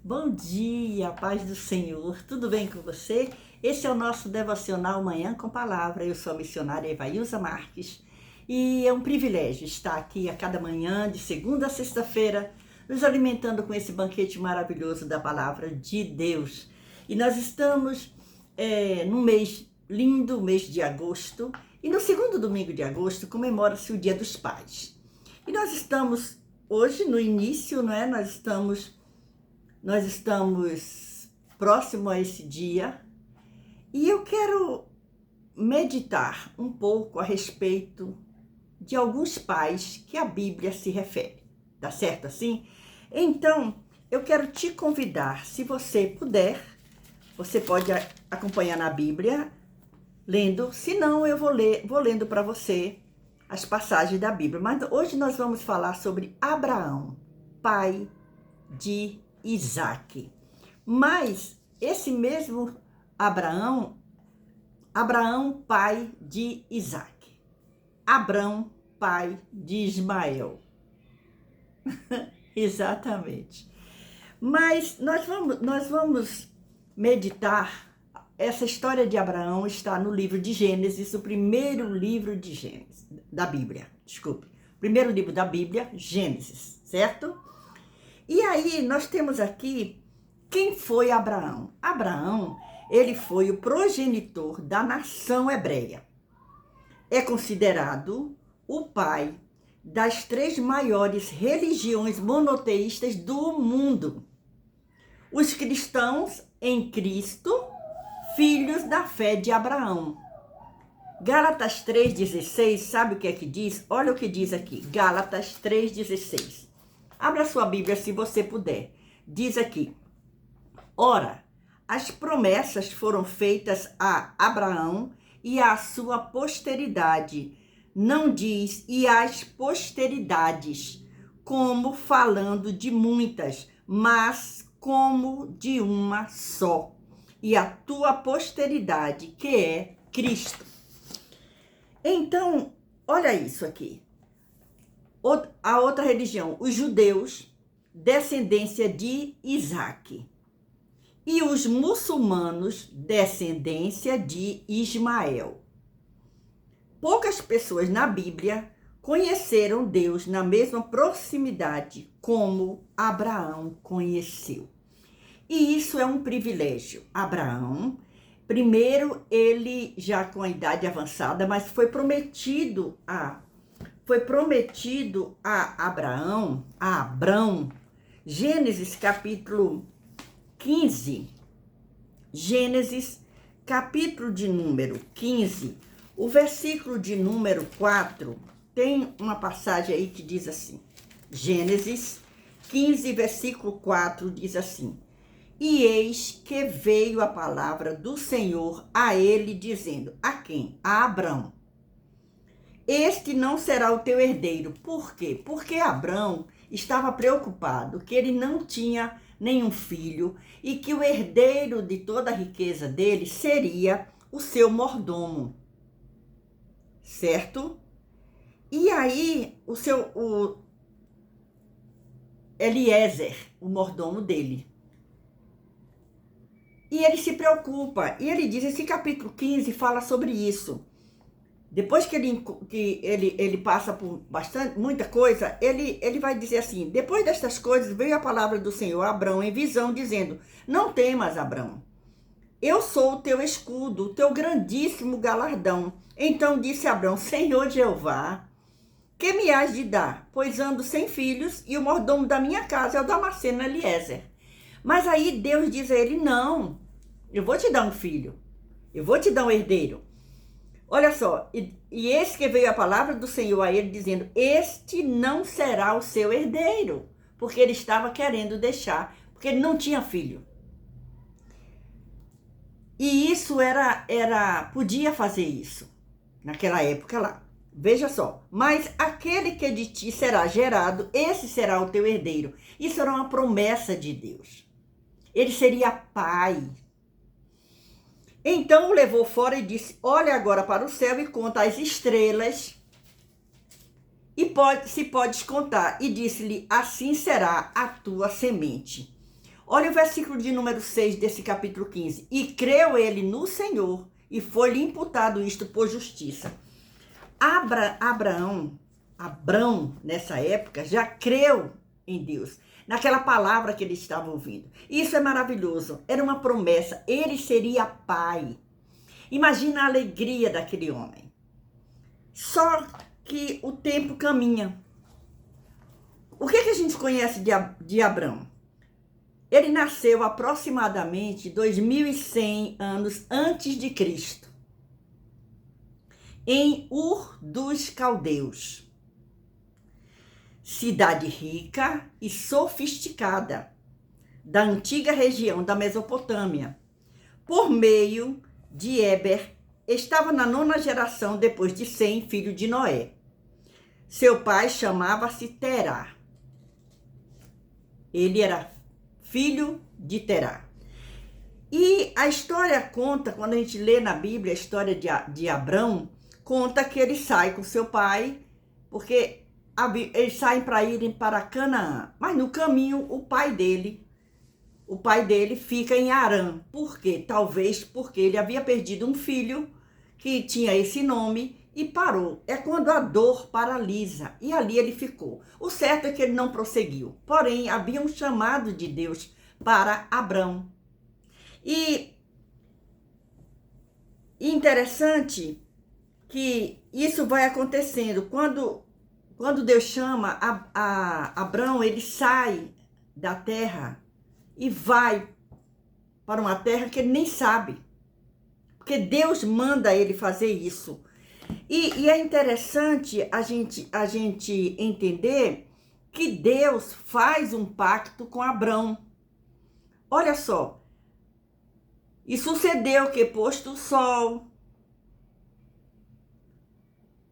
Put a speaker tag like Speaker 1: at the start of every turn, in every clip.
Speaker 1: Bom dia, paz do Senhor, tudo bem com você? Esse é o nosso devocional Manhã com Palavra. Eu sou a missionária Evailza Marques e é um privilégio estar aqui a cada manhã, de segunda a sexta-feira, nos alimentando com esse banquete maravilhoso da Palavra de Deus. E nós estamos num mês lindo, o mês de agosto, e no segundo domingo de agosto comemora-se o Dia dos Pais. E nós estamos hoje no início, não é? Nós estamos próximo a esse dia e eu quero meditar um pouco a respeito de alguns pais que a Bíblia se refere, tá certo assim? Então, eu quero te convidar, se você puder, você pode acompanhar na Bíblia, lendo, se não eu vou lendo para você as passagens da Bíblia. Mas hoje nós vamos falar sobre Abraão, pai de Isaac. Mas esse mesmo Abraão, pai de Isaac. Abrão, pai de Ismael. Exatamente. Mas nós vamos meditar. Essa história de Abraão está no livro de Gênesis, o primeiro livro de Gênesis, da Bíblia, desculpe. Primeiro livro da Bíblia, Gênesis, certo? E aí nós temos aqui quem foi Abraão. Abraão, ele foi o progenitor da nação hebreia. É considerado o pai das 3 maiores religiões monoteístas do mundo. Os cristãos em Cristo, filhos da fé de Abraão. Gálatas 3,16, sabe o que é que diz? Olha o que diz aqui, Gálatas 3,16. Abra sua Bíblia se você puder. Diz aqui: ora, as promessas foram feitas a Abraão e à sua posteridade. Não diz e às posteridades, como falando de muitas, mas como de uma só. E a tua posteridade, que é Cristo. Então, olha isso aqui. A outra religião, os judeus, descendência de Isaac. E os muçulmanos, descendência de Ismael. Poucas pessoas na Bíblia conheceram Deus na mesma proximidade como Abraão conheceu. E isso é um privilégio. Abraão, primeiro, ele já com a idade avançada, mas foi prometido a Abrão, Gênesis capítulo 15, Gênesis capítulo de número 15, o versículo de número 4, tem uma passagem aí que diz assim, Gênesis 15, versículo 4, diz assim: e eis que veio a palavra do Senhor a ele, dizendo, a quem? A Abrão. Este não será o teu herdeiro. Por quê? Porque Abrão estava preocupado que ele não tinha nenhum filho e que o herdeiro de toda a riqueza dele seria o seu mordomo. Certo? E aí, o Eliezer, o mordomo dele. E ele se preocupa. E ele diz, esse capítulo 15 fala sobre isso. Depois que ele passa por muita coisa, ele vai dizer assim, depois destas coisas veio a palavra do Senhor a Abrão em visão, dizendo, não temas, Abrão, eu sou o teu escudo, o teu grandíssimo galardão. Então disse Abrão, Senhor Jeová, que me hás de dar? Pois ando sem filhos e o mordomo da minha casa é o Damasceno Eliezer. Mas aí Deus diz a ele, não, eu vou te dar um filho, eu vou te dar um herdeiro. Olha só, e eis que veio a palavra do Senhor a ele, dizendo, este não será o seu herdeiro, porque ele estava querendo deixar, porque ele não tinha filho. E isso podia fazer isso, naquela época lá. Veja só, mas aquele que de ti será gerado, esse será o teu herdeiro. Isso era uma promessa de Deus. Ele seria pai. Então o levou fora e disse, olha agora para o céu e conta as estrelas, se podes contar. E disse-lhe, assim será a tua semente. Olha o versículo de número 6 desse capítulo 15. E creu ele no Senhor, e foi-lhe imputado isto por justiça. Abrão, nessa época, já creu em Deus, naquela palavra que ele estava ouvindo. Isso é maravilhoso, era uma promessa, ele seria pai. Imagina a alegria daquele homem. Só que o tempo caminha. O que a gente conhece de Abrão? Ele nasceu aproximadamente 2100 anos antes de Cristo, em Ur dos Caldeus. Cidade rica e sofisticada da antiga região da Mesopotâmia. Por meio de Éber, estava na 9ª geração depois de Sem, filho de Noé. Seu pai chamava-se Terá. Ele era filho de Terá. E a história conta, quando a gente lê na Bíblia a história de Abrão, conta que ele sai com seu pai, porque eles saem para irem para Canaã. Mas no caminho, o pai dele fica em Harã. Por quê? Talvez porque ele havia perdido um filho que tinha esse nome e parou. É quando a dor paralisa, e ali ele ficou. O certo é que ele não prosseguiu. Porém, havia um chamado de Deus para Abrão. E interessante que isso vai acontecendo. Quando Deus chama Abrão, ele sai da terra e vai para uma terra que ele nem sabe. Porque Deus manda ele fazer isso. E é interessante a gente entender que Deus faz um pacto com Abrão. Olha só. E sucedeu que, posto o sol,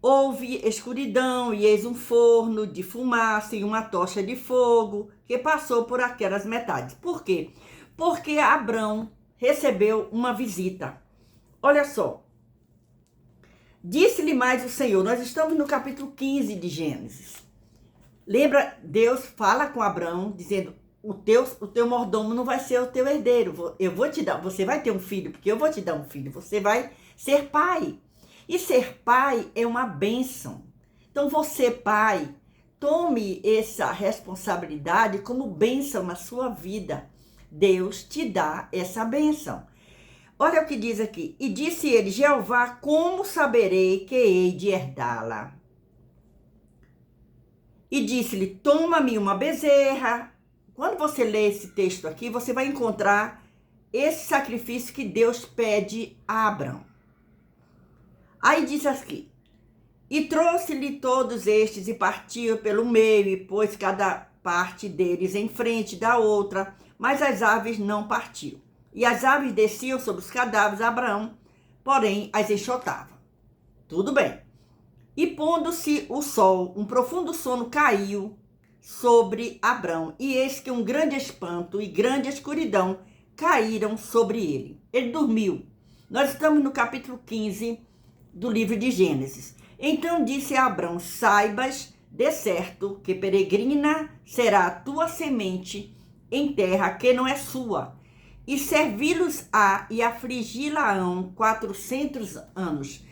Speaker 1: houve escuridão, e eis um forno de fumaça e uma tocha de fogo que passou por aquelas metades. Por quê? Porque Abrão recebeu uma visita. Olha só. Disse-lhe mais o Senhor, nós estamos no capítulo 15 de Gênesis. Lembra, Deus fala com Abrão, dizendo, o teu mordomo não vai ser o teu herdeiro. Eu vou te dar, você vai ter um filho, porque eu vou te dar um filho. Você vai ser pai. E ser pai é uma bênção. Então você, pai, tome essa responsabilidade como bênção na sua vida. Deus te dá essa bênção. Olha o que diz aqui. E disse ele, Jeová, como saberei que hei de herdá-la? E disse-lhe, toma-me uma bezerra. Quando você lê esse texto aqui, você vai encontrar esse sacrifício que Deus pede a Abrão. Aí diz aqui, e trouxe-lhe todos estes e partiu pelo meio e pôs cada parte deles em frente da outra, mas as aves não partiu. E as aves desciam sobre os cadáveres de Abraão, porém as enxotava. Tudo bem. E pondo-se o sol, um profundo sono caiu sobre Abrão, e eis que um grande espanto e grande escuridão caíram sobre ele. Ele dormiu. Nós estamos no capítulo 15 do livro de Gênesis. Então disse a Abrão, saibas de certo que peregrina será a tua semente em terra que não é sua, e servi-los-á e afligi-la-ão 400 anos.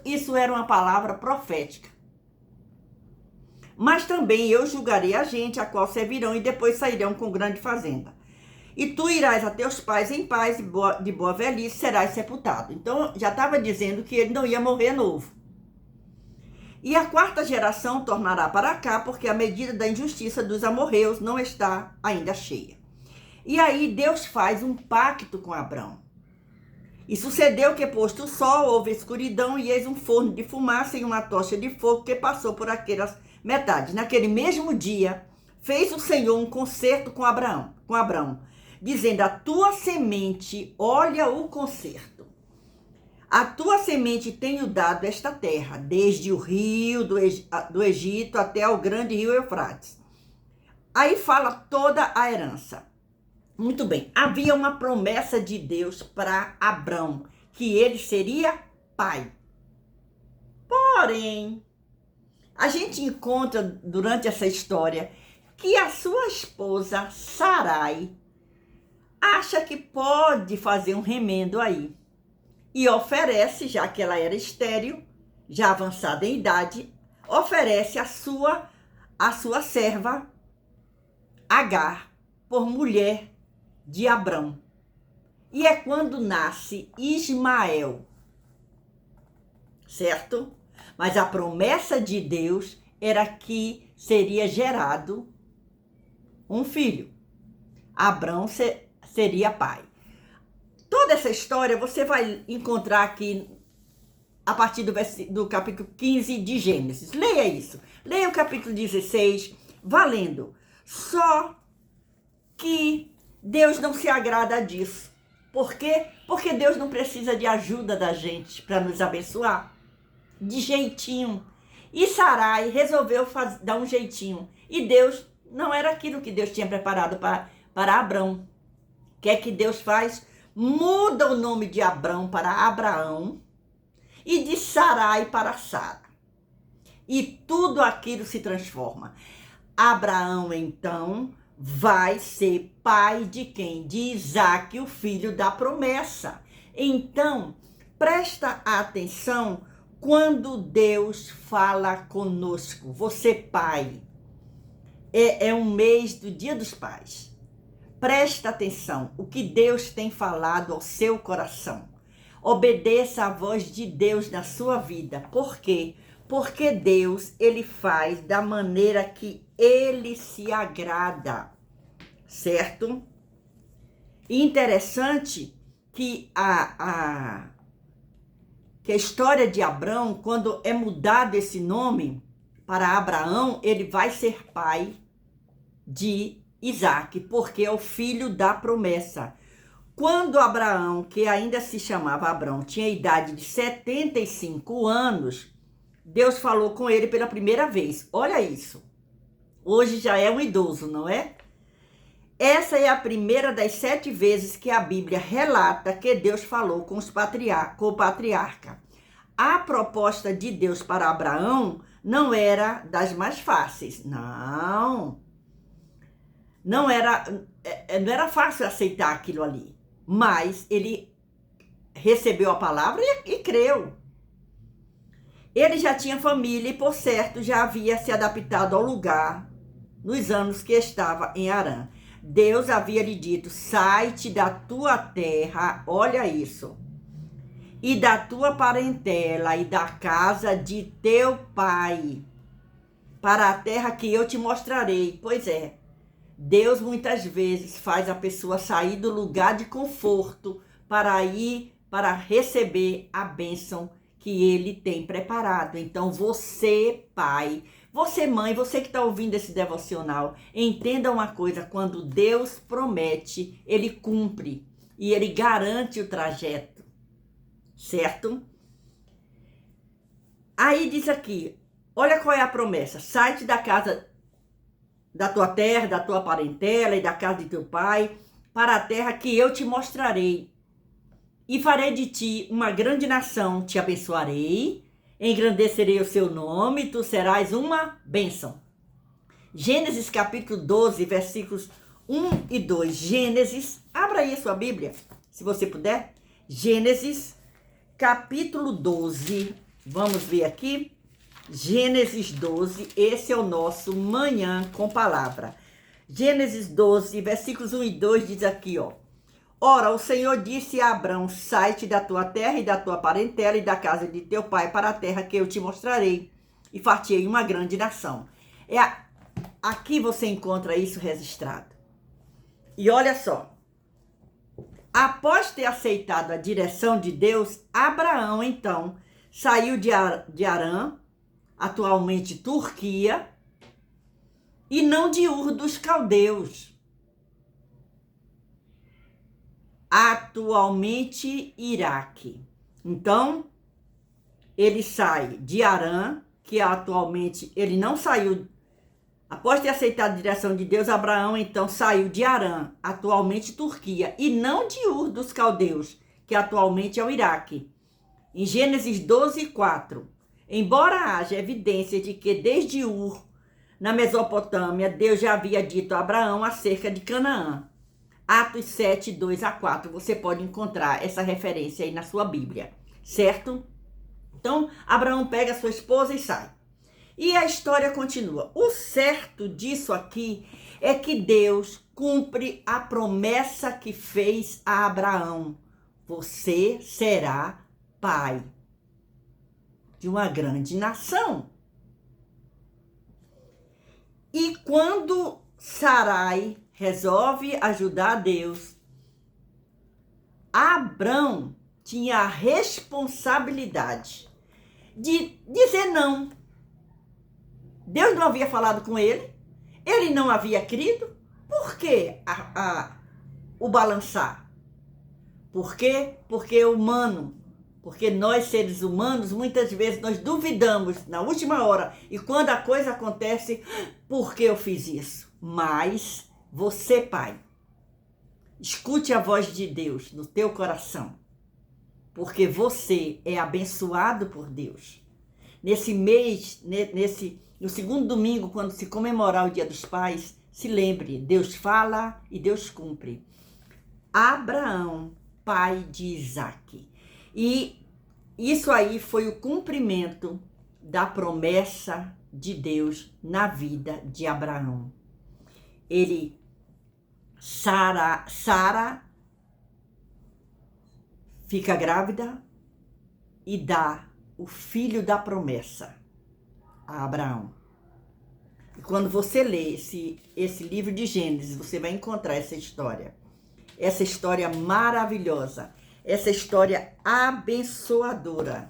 Speaker 1: Isso era uma palavra profética. Mas também eu julgarei a gente, a qual servirão, e depois sairão com grande fazenda. E tu irás a teus pais em paz, de boa velhice serás sepultado. Então, já estava dizendo que ele não ia morrer novo. E a 4ª geração tornará para cá, porque a medida da injustiça dos amorreus não está ainda cheia. E aí Deus faz um pacto com Abrão. E sucedeu que, posto o sol, houve escuridão, e eis um forno de fumaça e uma tocha de fogo que passou por aquelas metades. Naquele mesmo dia, fez o Senhor um concerto com Abrão, dizendo, a tua semente, olha o concerto. A tua semente tenho dado esta terra, desde o rio do Egito até o grande rio Eufrates. Aí fala toda a herança. Muito bem, havia uma promessa de Deus para Abrão, que ele seria pai. Porém, a gente encontra durante essa história que a sua esposa, Sarai, acha que pode fazer um remendo aí e oferece, já que ela era estéril, já avançada em idade, oferece a sua serva Agar por mulher de Abrão. E é quando nasce Ismael, certo? Mas a promessa de Deus era que seria gerado um filho. Abrão seria pai. Toda essa história você vai encontrar aqui a partir do capítulo 15 de Gênesis. Leia isso. Leia o capítulo 16, valendo. Só que Deus não se agrada disso. Por quê? Porque Deus não precisa de ajuda da gente para nos abençoar. De jeitinho. E Sarai resolveu dar um jeitinho. E Deus, não era aquilo que Deus tinha preparado para Abrão. O que é que Deus faz? Muda o nome de Abrão para Abraão e de Sarai para Sara. E tudo aquilo se transforma. Abraão, então, vai ser pai de quem? De Isaque, o filho da promessa. Então, presta atenção quando Deus fala conosco. Você, pai, é um mês do Dia dos Pais. Presta atenção, o que Deus tem falado ao seu coração. Obedeça a voz de Deus na sua vida. Por quê? Porque Deus, ele faz da maneira que ele se agrada, certo? E interessante que a história de Abrão, quando é mudado esse nome para Abraão, ele vai ser pai de Isaque, porque é o filho da promessa. Quando Abraão, que ainda se chamava Abrão, tinha a idade de 75 anos, Deus falou com ele pela primeira vez. Olha isso. Hoje já é um idoso, não é? Essa é a primeira das 7 vezes que a Bíblia relata que Deus falou com o patriarca. A proposta de Deus para Abraão não era das mais fáceis. Não era fácil aceitar aquilo ali. Mas ele recebeu a palavra e creu. Ele já tinha família e, por certo, já havia se adaptado ao lugar nos anos que estava em Harã. Deus havia lhe dito: sai-te da tua terra, olha isso, e da tua parentela e da casa de teu pai, para a terra que eu te mostrarei. Pois é, Deus muitas vezes faz a pessoa sair do lugar de conforto para ir para receber a bênção que ele tem preparado. Então você, pai, você, mãe, você que está ouvindo esse devocional, entenda uma coisa: quando Deus promete, ele cumpre e ele garante o trajeto, certo? Aí diz aqui, olha qual é a promessa: sai-te da casa da tua terra, da tua parentela e da casa de teu pai, para a terra que eu te mostrarei. E farei de ti uma grande nação, te abençoarei, engrandecerei o seu nome, tu serás uma bênção. Gênesis capítulo 12, versículos 1 e 2. Gênesis, abra aí a sua Bíblia, se você puder. Gênesis capítulo 12, vamos ver aqui. Gênesis 12, esse é o nosso Manhã com Palavra. Gênesis 12, versículos 1 e 2 diz aqui, ó. Ora, o Senhor disse a Abrão: sai-te da tua terra e da tua parentela e da casa de teu pai para a terra que eu te mostrarei, e far-te-ei uma grande nação. Aqui você encontra isso registrado. E olha só. Após ter aceitado a direção de Deus, Abraão, então, saiu de Harã, atualmente Turquia, e não de Ur dos Caldeus, atualmente Iraque. Então, ele sai de Harã, que atualmente ele não saiu. Após ter aceitado a direção de Deus, Abraão então saiu de Harã, atualmente Turquia, e não de Ur dos Caldeus, que atualmente é o Iraque. Em Gênesis 12, 4. Embora haja evidência de que desde Ur, na Mesopotâmia, Deus já havia dito a Abraão acerca de Canaã. Atos 7, 2 a 4. Você pode encontrar essa referência aí na sua Bíblia, certo? Então, Abraão pega a sua esposa e sai. E a história continua. O certo disso aqui é que Deus cumpre a promessa que fez a Abraão. Você será pai de uma grande nação. E quando Sarai resolve ajudar Deus, Abrão tinha a responsabilidade de dizer não. Deus não havia falado com ele, ele não havia crido. Por que o balançar? Por quê? Porque é humano. Porque nós, seres humanos, muitas vezes nós duvidamos na última hora. E quando a coisa acontece, por que eu fiz isso? Mas você, pai, escute a voz de Deus no teu coração. Porque você é abençoado por Deus. Nesse mês, no segundo domingo, quando se comemorar o Dia dos Pais, se lembre, Deus fala e Deus cumpre. Abraão, pai de Isaque. E isso aí foi o cumprimento da promessa de Deus na vida de Abraão. Sara fica grávida e dá o filho da promessa a Abraão. E quando você lê esse livro de Gênesis, você vai encontrar essa história maravilhosa, essa história abençoadora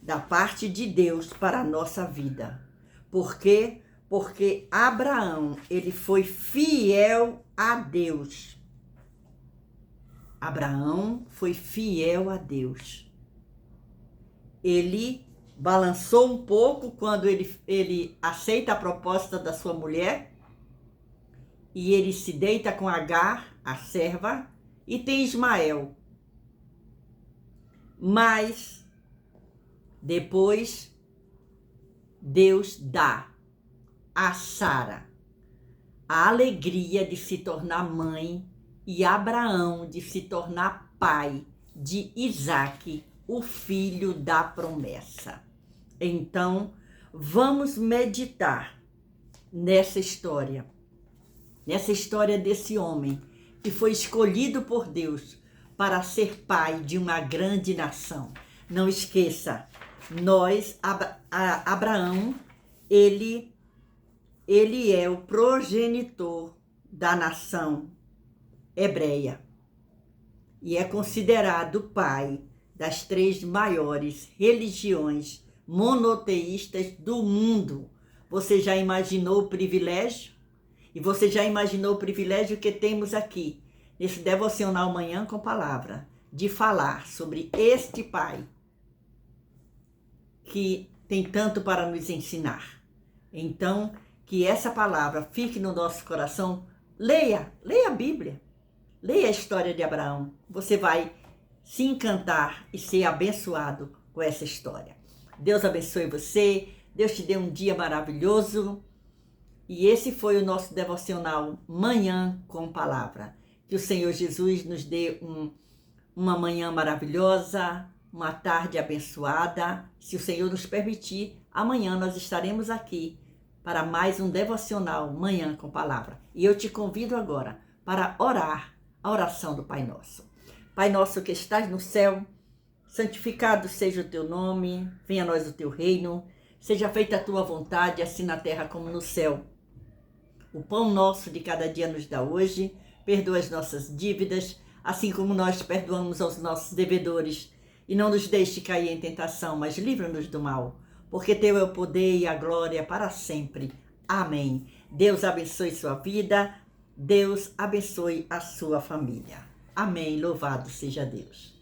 Speaker 1: da parte de Deus para a nossa vida. Por quê? Porque Abraão, ele foi fiel a Deus. Abraão foi fiel a Deus. Ele balançou um pouco quando ele aceita a proposta da sua mulher e ele se deita com Agar, a serva, e tem Ismael. Mas depois Deus dá a Sara a alegria de se tornar mãe e Abraão de se tornar pai de Isaque, o filho da promessa. Então, vamos meditar nessa história desse homem que foi escolhido por Deus para ser pai de uma grande nação. Não esqueça, Abraão, ele é o progenitor da nação hebreia e é considerado pai das 3 maiores religiões monoteístas do mundo. Você já imaginou o privilégio? E você já imaginou o privilégio que temos aqui, nesse devocional Manhã com Palavra, de falar sobre este pai que tem tanto para nos ensinar. Então, que essa palavra fique no nosso coração. Leia a Bíblia. Leia a história de Abraão. Você vai se encantar e ser abençoado com essa história. Deus abençoe você. Deus te dê um dia maravilhoso. E esse foi o nosso devocional Manhã com Palavra. Que o Senhor Jesus nos dê uma manhã maravilhosa, uma tarde abençoada. Se o Senhor nos permitir, amanhã nós estaremos aqui para mais um devocional Manhã com Palavra. E eu te convido agora para orar a oração do Pai Nosso. Pai nosso que estás no céu, santificado seja o teu nome, venha a nós o teu reino, seja feita a tua vontade, assim na terra como no céu. O pão nosso de cada dia nos dá hoje, perdoa as nossas dívidas, assim como nós perdoamos aos nossos devedores. E não nos deixe cair em tentação, mas livra-nos do mal, porque teu é o poder e a glória para sempre. Amém. Deus abençoe sua vida, Deus abençoe a sua família. Amém. Louvado seja Deus.